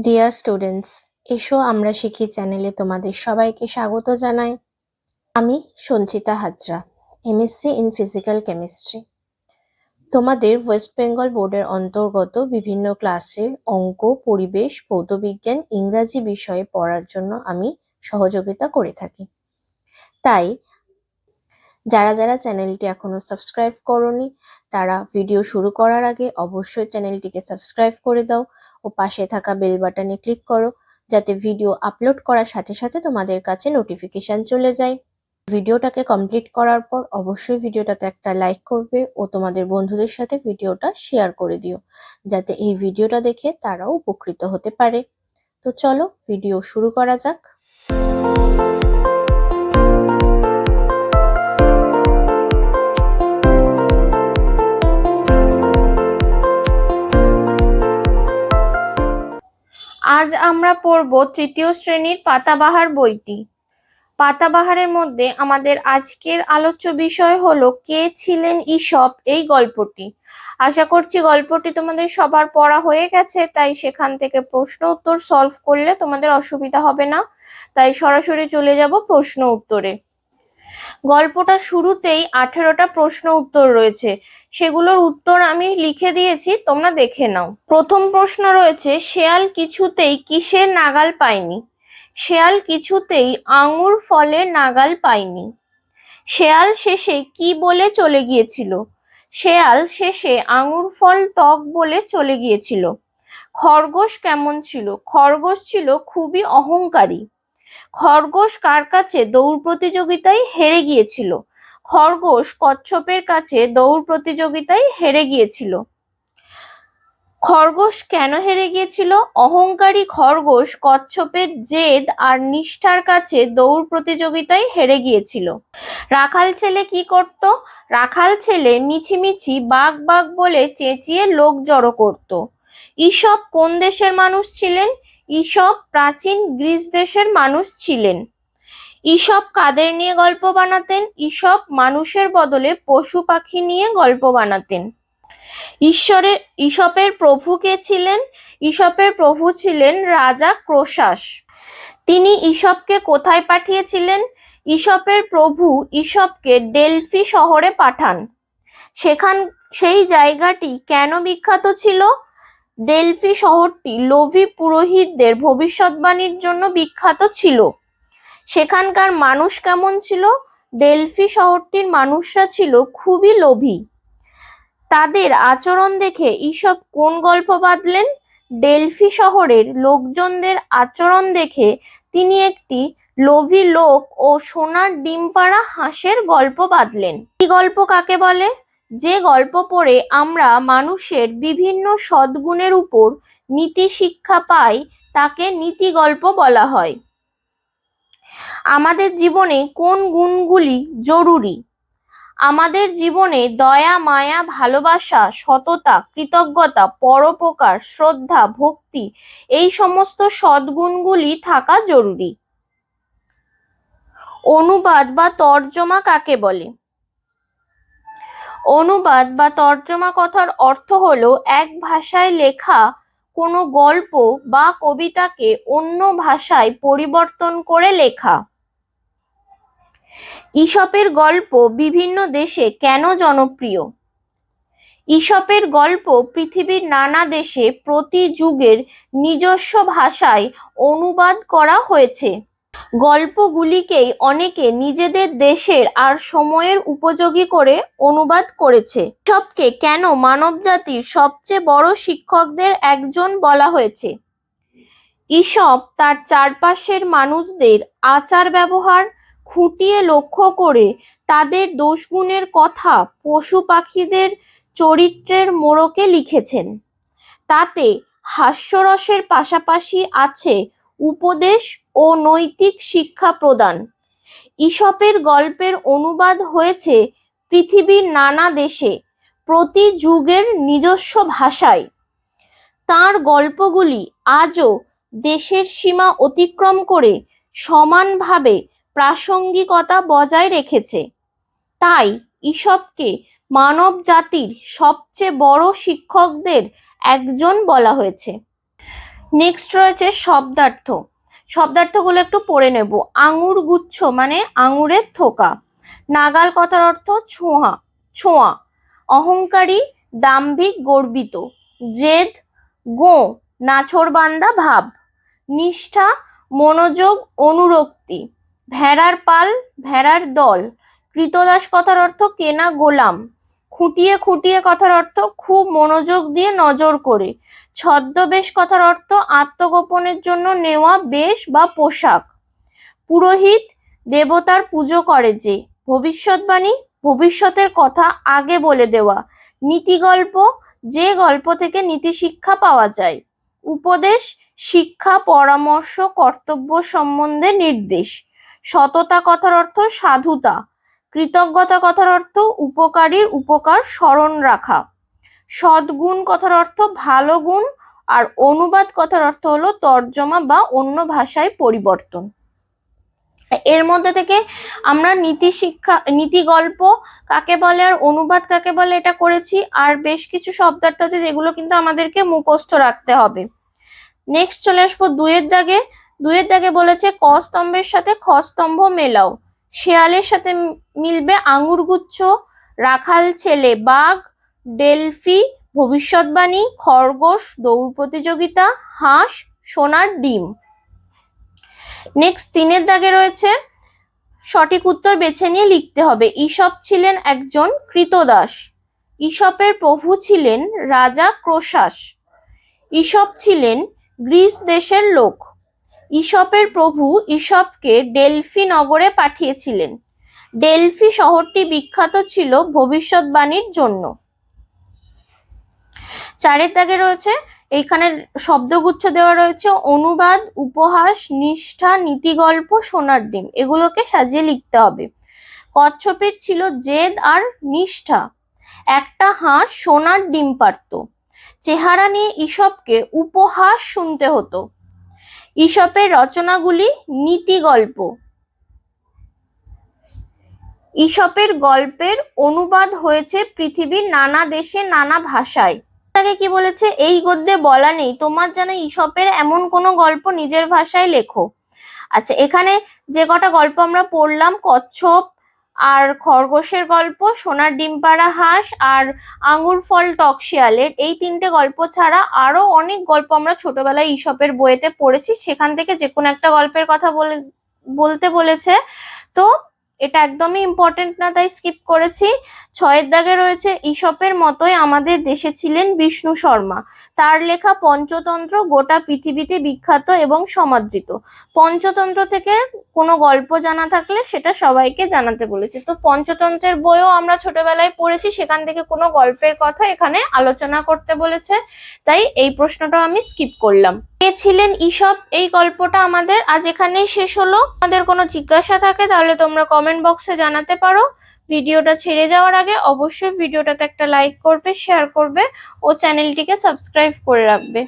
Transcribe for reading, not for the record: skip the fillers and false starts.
Dear students, এসো আমরা শিখি চ্যানেলে তোমাদের সবাইকে স্বাগত জানাই। আমি Sanchita Hazra, MSc in physical chemistry. তোমাদের ওয়েস্ট বেঙ্গল বোর্ডের অন্তর্গত বিভিন্ন ক্লাসের অঙ্ক, পরিবেশ, ভৌতবিজ্ঞান, ইংরাজি বিষয়ে পড়ার জন্য আমি সহযোগিতা করে থাকি। তাই যারা যারা চ্যানেলটি এখনো সাবস্ক্রাইব করোনি তারা ভিডিও শুরু করার আগে অবশ্যই চ্যানেলটিকে সাবস্ক্রাইব করে দাও ও পাশে থাকা বেল বাটনে ক্লিক করো, যাতে ভিডিও আপলোড করার সাথে সাথে তোমাদের কাছে নোটিফিকেশন চলে যায়। ভিডিওটাকে কমপ্লিট করার পর অবশ্যই ভিডিওটাতে একটা লাইক করবে ও তোমাদের বন্ধুদের সাথে ভিডিওটা শেয়ার করে দিও, যাতে এই ভিডিওটা দেখে তারাও উপকৃত হতে পারে। তো চলো ভিডিও শুরু করা যাক। আজ আমরা পড়ব তৃতীয় শ্রেণীর পাতাবাহার বইটি। পাতাবাহারের মধ্যে আমাদের আজকের আলোচ্য বিষয় হলো কে ছিলেন ঈশপ এই গল্পটি। আশা করছি গল্পটি তোমাদের সবার পড়া হয়ে গেছে, তাই সেখান থেকে প্রশ্ন উত্তর সলভ করলে তোমাদের অসুবিধা হবে না। তাই সরাসরি চলে যাব প্রশ্ন উত্তরে। গল্পটা শুরুতেই 18টা প্রশ্ন উত্তর রয়েছে, সেগুলোর উত্তর আমি লিখে দিয়েছি, তোমরা দেখে নাও। প্রথম প্রশ্ন রয়েছে, শেয়াল কিছুতেই কিসের নাগাল পায়নি? শেয়াল কিছুতেই আঙুর ফলের নাগাল পায়নি। শেয়াল শেষে কি বলে চলে গিয়েছিল? শেয়াল শেষে আঙুর ফল টক বলে চলে গিয়েছিল। খরগোশ কেমন ছিল? খরগোশ ছিল খুবই অহংকারী। খরগোশ কার কাছে দৌড় প্রতিযোগিতায় হেরে গিয়েছিল? খরগোশ কচ্ছপের কাছে দৌড় প্রতিযোগিতায় হেরে গিয়েছিল। খরগোশ কেন হেরে গিয়েছিল? অহংকারী খরগোশ কচ্ছপের জেদ আর নিষ্ঠার কাছে দৌড় প্রতিযোগিতায় হেরে গিয়েছিল। রাখাল ছেলে কি করত? রাখাল ছেলে মিছিমিছি বাঘ বাঘ বলে চেঁচিয়ে লোক জড়ো করত। ঈশপ কোন দেশের মানুষ ছিলেন? ঈশপ প্রাচীন গ্রিস দেশের মানুষ ছিলেন। ঈশপ কাদের নিয়ে গল্প বানাতেন? ঈশপ মানুষের বদলে পশু পাখি নিয়ে গল্প বানাতেন। ঈশপের প্রভু কে ছিলেন? ঈশপের প্রভু ছিলেন রাজা ক্রোশাস। তিনি ঈশপকে কোথায় পাঠিয়েছিলেন? ঈশপের প্রভু ঈশপকে ডেলফি শহরে পাঠান। সেই জায়গাটি কেন বিখ্যাত ছিল? ডেলফি শহরটি লোভী পুরোহিতদের ভবিষ্যৎবাণীর জন্য বিখ্যাত ছিল। সেখানকার মানুষ কেমন ছিল? ডেলফি শহরটির মানুষরা ছিল খুবই লোভী। তাদের আচরণ দেখে ঈশপ কোন গল্প বাঁধলেন? ডেলফি শহরের লোকজনদের আচরণ দেখে তিনি একটি লোভী লোক ও সোনার ডিম পাড়া হাঁসের গল্প বাঁধলেন। এই গল্প কাকে বলে? যে গল্প পড়ে আমরা মানুষের বিভিন্ন সদ্গুণের উপর নীতি শিক্ষা পাই তাকে নীতি গল্প বলা হয়। আমাদের জীবনে কোন গুণগুলি জরুরি? আমাদের জীবনে দয়া, মায়া, ভালোবাসা, সততা, কৃতজ্ঞতা, পরোপকার, শ্রদ্ধা, ভক্তি এই সমস্ত সদ্গুণগুলি থাকা জরুরি। অনুবাদ বা তর্জমা কাকে বলে? অনুবাদ বা তর্জমা কথার অর্থ হলো এক ভাষায় লেখা কোনো গল্প বা কবিতাকে অন্য ভাষায় পরিবর্তন করে লেখা। ঈশপের গল্প বিভিন্ন দেশে কেন জনপ্রিয়? ঈশপের গল্প পৃথিবীর নানা দেশে প্রতি যুগের নিজস্ব ভাষায় অনুবাদ করা হয়েছে। গল্পগুলিকেই অনেকে নিজেদের দেশের আর সময়ের উপযোগী করে অনুবাদ করেছে। ঈশপকে কেন মানবজাতির সবচেয়ে বড় শিক্ষকদের একজন বলা হয়েছে? ঈশপ তার চারপাশের মানুষদের আচার ব্যবহার খুঁটিয়ে লক্ষ্য করে তাদের দোষগুণের কথা পশু পাখিদের চরিত্রের মোড়কে লিখেছেন। তাতে হাস্যরসের পাশাপাশি আছে উপদেশ ও নৈতিক শিক্ষা প্রদান। ঈশপের গল্পের অনুবাদ হয়েছে পৃথিবীর নানা দেশে প্রতি যুগের নিজস্ব ভাষায়। তাঁর গল্পগুলি আজও দেশের সীমা অতিক্রম করে সমানভাবে প্রাসঙ্গিকতা বজায় রেখেছে। তাই ঈশপকে মানব জাতির সবচেয়ে বড় শিক্ষকদের একজন বলা হয়েছে। নেক্সট রয়েছে শব্দার্থ। শব্দার্থগুলো একটু পড়ে নেব। আঙুর গুচ্ছ মানে আঙুরের থোকা। নাগাল কথার অর্থ ছোঁয়া ছোঁয়া। অহংকারী, দাম্ভিক, গর্বিত। জেদ, গো, নাছোড়বান্দা ভাব। নিষ্ঠা, মনোযোগ, অনুরক্তি। ভেড়ার পাল, ভেড়ার দল। কৃতদাস কথার অর্থ কেনা গোলাম। খুঁটিয়ে খুঁটিয়ে কথার অর্থ খুব মনোযোগ দিয়ে নজর করে। ছদ্মবেশ কথার অর্থ আত্মগোপনের জন্য নেওয়া বেশ বা পোশাক। পুরোহিত, দেবতার পুজো করে যে। ভবিষ্যৎবাণী, ভবিষ্যতের কথা আগে বলে দেওয়া। নীতিগল্প, যে গল্প থেকে নীতি শিক্ষা পাওয়া যায়। উপদেশ, শিক্ষা, পরামর্শ, কর্তব্য সম্বন্ধে নির্দেশ। সততা কথার অর্থ সাধুতা। কৃতজ্ঞতা কথার অর্থ উপকারীর উপকার স্মরণ রাখা। সদ্গুণ কথার অর্থ ভালো গুণ। আর অনুবাদ কথার অর্থ হলো তর্জমা বা অন্য ভাষায় পরিবর্তন। এর মধ্যে থেকে আমরা নীতি শিক্ষা, নীতি গল্প কাকে বলে আর অনুবাদ কাকে বলে এটা করেছি। আর বেশ কিছু শব্দার্থ আছে যেগুলো কিন্তু আমাদেরকে মুখস্থ রাখতে হবে। নেক্সট চলে আসবো দুইয়ের দাগে। দুইয়ের দাগে বলেছে ক স্তম্ভের সাথে খ স্তম্ভ মেলাও। শেয়ালের সাথে মিলবে আঙুর গুচ্ছ, রাখাল ছেলে বাঘ, ডেলফি ভবিষ্যৎবাণী, খরগোশ দৌড় প্রতিযোগিতা, হাঁস সোনার ডিম। নেক্সট তিনের দাগে রয়েছে সঠিক উত্তর বেছে নিয়ে লিখতে হবে। ঈশপ ছিলেন একজন কৃতদাস। ঈশপের প্রভু ছিলেন রাজা ক্রোশাস। ঈশপ ছিলেন গ্রিস দেশের লোক। ঈশপের প্রভু ঈশপকে ডেলফি নগরে পাঠিয়েছিলেন। ডেলফি শহরটি বিখ্যাত ছিল ভবিষ্যৎবাণীর জন্য। চারের দাগে রয়েছে এইখানে শব্দগুচ্ছ দেওয়া রয়েছে অনুবাদ, উপহাস, নিষ্ঠা, নীতিগল্প, সোনার ডিম। এগুলোকে সাজিয়ে লিখতে হবে। কচ্ছপের ছিল জেদ আর নিষ্ঠা। একটা হাঁস সোনার ডিম পারত। চেহারা নিয়ে ঈশপকে উপহাস শুনতে হতো। ঈশপের রচনাগুলি নীতি গল্প। ঈশপের গল্পের অনুবাদ হয়েছে পৃথিবীর নানা দেশে নানা ভাষায়। তাকে কি বলেছে, এই গদ্যে বলা নেই তোমার জানা ঈশপের এমন কোনো গল্প নিজের ভাষায় লেখো। আচ্ছা, এখানে যে কটা গল্প আমরা পড়লাম, কচ্ছপ আর খরগোশের গল্প, সোনার ডিম পাড়া হাঁস আর আঙুর ফল টক শিয়ালের, এই তিনটে গল্প ছাড়া আরো অনেক গল্প আমরা ছোটবেলায় ঈশপের বইয়েতে পড়েছি। সেখান থেকে যে কোনো একটা গল্পের কথা বলতে বলেছে, তো এটা একদমই ইম্পর্টেন্ট না, তাই স্কিপ করেছি। ছয়ের দাগে রয়েছে ঈশপের মতোই আমাদের দেশে ছিলেন বিষ্ণু শর্মা। তার লেখা পঞ্চতন্ত্র গোটা পৃথিবীতে বিখ্যাত এবং সমাদৃত। পঞ্চতন্ত্র থেকে কোনো গল্প জানা থাকলে সেটা সবাইকে জানাতে বলেছে। তো পঞ্চতন্ত্রের বইও আমরা ছোটবেলায় পড়েছি, সেখান থেকে কোনো গল্পের কথা এখানে আলোচনা করতে বলেছে, তাই এই প্রশ্নটা আমি স্কিপ করলাম। কে ছিলেন ঈশপ, এই গল্পটা আমাদের আজ এখানেই শেষ হলো। আমাদের কোনো জিজ্ঞাসা থাকে তাহলে তোমরা কমেন্ট বক্সে জানাতে পারো। ভিডিওটা ছেড়ে যাওয়ার আগে অবশ্যই ভিডিওটাতে একটা লাইক করবে, শেয়ার করবে ও চ্যানেলটিকে সাবস্ক্রাইব করে রাখবে।